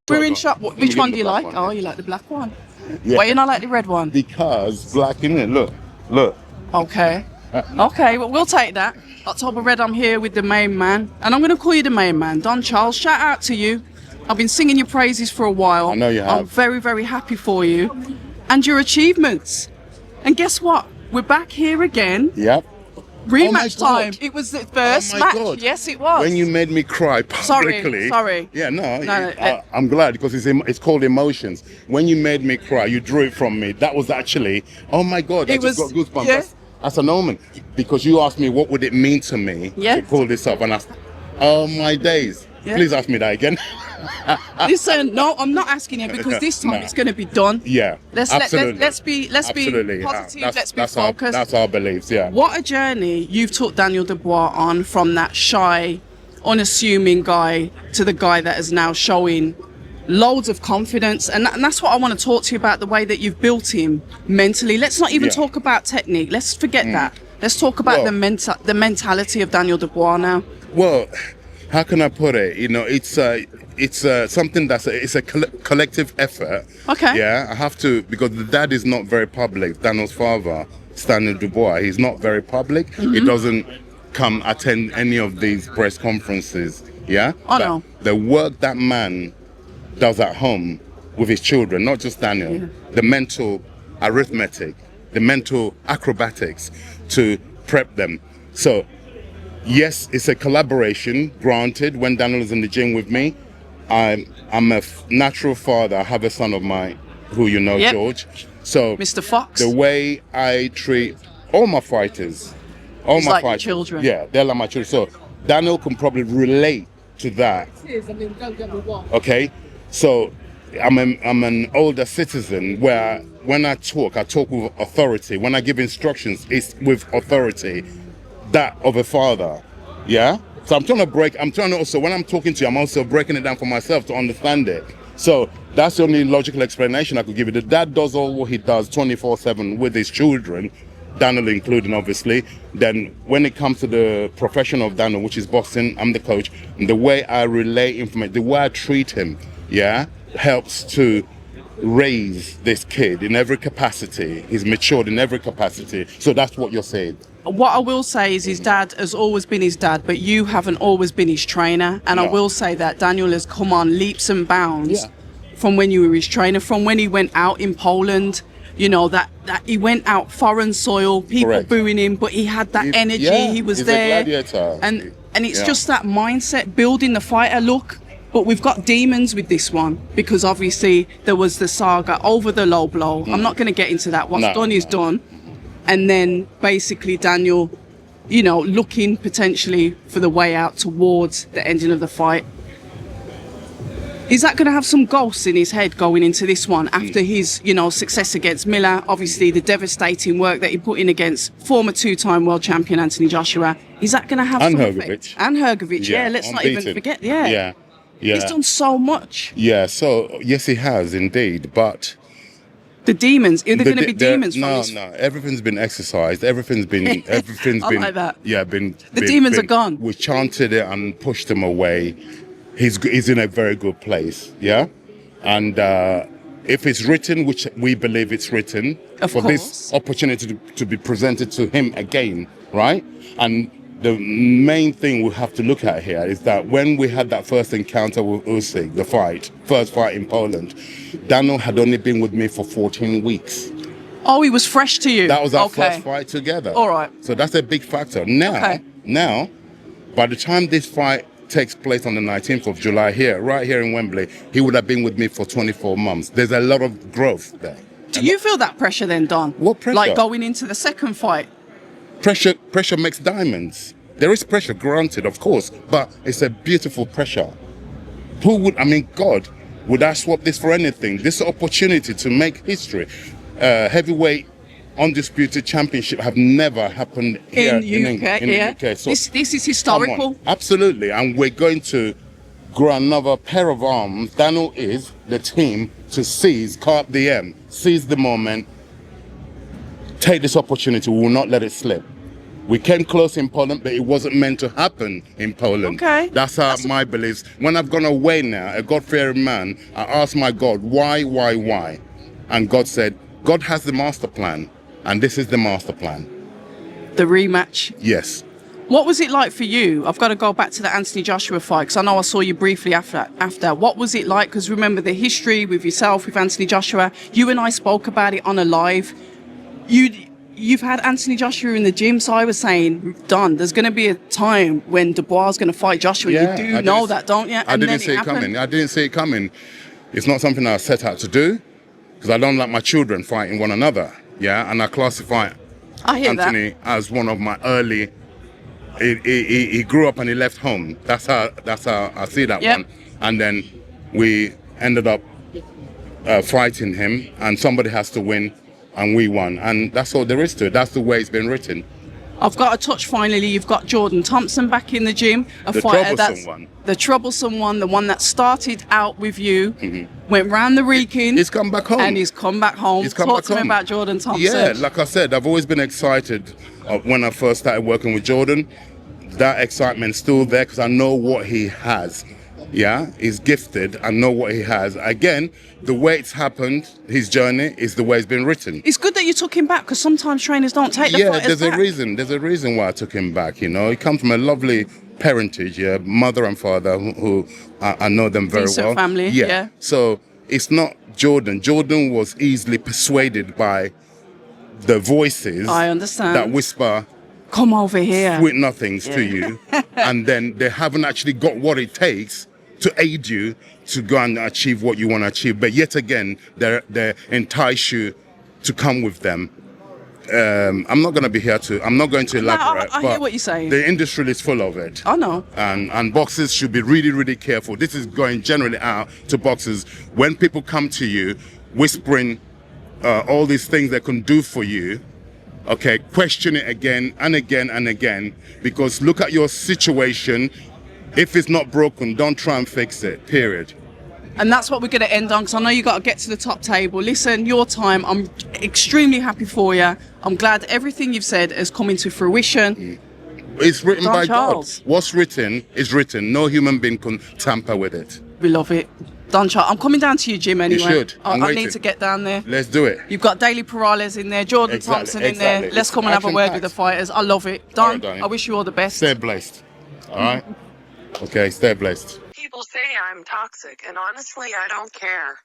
We're in shop. Which one do you like? Oh, you like the black one. Yeah. Why you not like the red one? Because black in it. Look. Okay. Okay, well, we'll take that. October Red, I'm here with the main man. And I'm going to call you the main man. Don Charles, shout out to you. I've been singing your praises for a while. I know you have. I'm very, very happy for you. And your achievements. And guess what? We're back here again. Yep. Rematch time. It was the first match. God. Yes, it was. When you made me cry publicly. Sorry. Yeah, I'm glad because it's called emotions. When you made me cry, you drew it from me. That was actually, oh my God, I just got goosebumps. Yeah. That's an omen. Because you asked me what would it mean to me to pull this up. And I said, oh my days. Yeah. Please ask me that again. Listen, no, I'm not asking you because this time it's going to be done. Yeah, let's be positive. Let's be focused. That's our beliefs. Yeah. What a journey you've took Daniel Dubois on, from that shy, unassuming guy to the guy that is now showing loads of confidence, and that's what I want to talk to you about, the way that you've built him mentally. Let's not even talk about technique. Let's forget that. Let's talk about the mentality of Daniel Dubois now. Well, how can I put it? You know, it's something it's a collective effort. Okay. Yeah, I have to, because the dad is not very public. Daniel's father, Daniel Dubois, he's not very public. Mm-hmm. He doesn't come attend any of these press conferences. Yeah. Oh, no. The work that man does at home with his children, not just Daniel, the mental arithmetic, the mental acrobatics to prep them. So, yes, it's a collaboration, granted, when Daniel is in the gym with me. I'm a natural father. I have a son of mine who you know, George. So, Mr. Fox. The way I treat all my fighters, fighters, children. Yeah, they're like my children. So, Daniel can probably relate to that. Okay? So, I'm an older citizen where when I talk with authority. When I give instructions, it's with authority, that of a father. Yeah? So I'm trying to also, when I'm talking to you, I'm also breaking it down for myself to understand it. So that's the only logical explanation I could give you. The dad does all what he does 24/7 with his children, Daniel including, obviously. Then when it comes to the profession of Daniel, which is boxing, I'm the coach, and the way I relay information, the way I treat him, helps to raise this kid in every capacity. He's matured in every capacity. So that's what you're saying. What I will say is his dad has always been his dad, but you haven't always been his trainer. And I will say that Daniel has come on leaps and bounds from when you were his trainer, from when he went out in Poland. You know, that he went out foreign soil, people booing him, but he had that energy. He was there. A gladiator. And it's just that mindset, building the fighter. Look, but we've got demons with this one, because obviously there was the saga over the low blow. I'm not going to get into that. What's done is done. And then basically Daniel, you know, looking potentially for the way out towards the ending of the fight. Is that going to have some ghosts in his head going into this one after his, you know, success against Miller? Obviously, the devastating work that he put in against former two-time world champion Anthony Joshua. Is that going to have some effect? And Hrgovic, let's not even forget, Yeah. He's done so much. Yeah, so, yes, he has, indeed, but... The demons, are there going to be demons from this? No, everything's been exercised, everything's been... like that. Yeah, The demons are gone. We chanted it and pushed him away. He's in a very good place, yeah? And if it's written, which we believe it's written, for this opportunity to be presented to him again, right? And the main thing we have to look at here is that when we had that first encounter with Usyk, first fight in Poland, Daniel had only been with me for 14 weeks. Oh, he was fresh to you? That was our first fight together. All right. So that's a big factor. Now, by the time this fight takes place on the 19th of July right here in Wembley, he would have been with me for 24 months. There's a lot of growth there. Do you feel that pressure then, Don? What pressure? Like going into the second fight? Pressure makes diamonds. There is pressure, granted, of course, but it's a beautiful pressure. God, would I swap this for anything? This opportunity to make history. Heavyweight Undisputed Championship have never happened here in the UK. So this is historical. Absolutely, and we're going to grow another pair of arms. Daniel is the team to seize the moment, take this opportunity. We will not let it slip. We came close in Poland, but it wasn't meant to happen in Poland. Okay. That's how my beliefs. When I've gone away now, a God-fearing man, I asked my God, why? And God said, God has the master plan, and this is the master plan. The rematch. Yes. What was it like for you? I've got to go back to the Anthony Joshua fight because I know I saw you briefly after. What was it like? Because remember the history with yourself, with Anthony Joshua. You and I spoke about it on a live. You've had Anthony Joshua in the gym, so I was saying, Don, there's going to be a time when Dubois is going to fight Joshua. Yeah, you do know that, don't you? I didn't see it coming. I didn't see it coming. It's not something I set out to do because I don't like my children fighting one another. Yeah, and I classify Anthony as one of my early. He grew up and he left home. That's how I see that one. And then we ended up fighting him, and somebody has to win. And we won, and that's all there is to it. That's the way it's been written. I've got to touch finally. You've got Jordan Thompson back in the gym, The troublesome one, the one that started out with you, went round the Wrekin. He's come back home, and he's come back home. Talk to me about Jordan Thompson. Yeah, like I said, I've always been excited when I first started working with Jordan. That excitement's still there because I know what he has. Yeah, he's gifted. I know what he has. Again, the way it's happened, his journey, is the way it's been written. It's good that you took him back because sometimes trainers don't take the fighters back. There's a reason why I took him back. You know, he comes from a lovely parentage, mother and father who I know them very Decent well. Family, yeah. So it's not Jordan. Jordan was easily persuaded by the voices. I understand. That whisper. Come over here. Sweet nothings to you, and then they haven't actually got what it takes to aid you to go and achieve what you want to achieve. But yet again, they entice you to come with them. I'm not going to elaborate. I hear what you're saying. The industry is full of it. I know. And boxers should be really, really careful. This is going generally out to boxers. When people come to you whispering all these things they can do for you, okay, question it again and again and again, because look at your situation. If it's not broken, don't try and fix it, period. And that's what we're going to end on because I know you got to get to the top table. Listen, your time, I'm extremely happy for you. I'm glad everything you've said has come into fruition. It's written Don by Charles. God. What's written is written. No human being can tamper with it. We love it. Don Charles, I'm coming down to you, Jim, anyway. You should. I need to get down there. Let's do it. You've got Daily Perales in there, Jordan Thompson in there. Let's come and have a word with the fighters. I love it. Don, I wish you all the best. Stay blessed. All right? Okay, stay blessed. People say I'm toxic, and honestly, I don't care.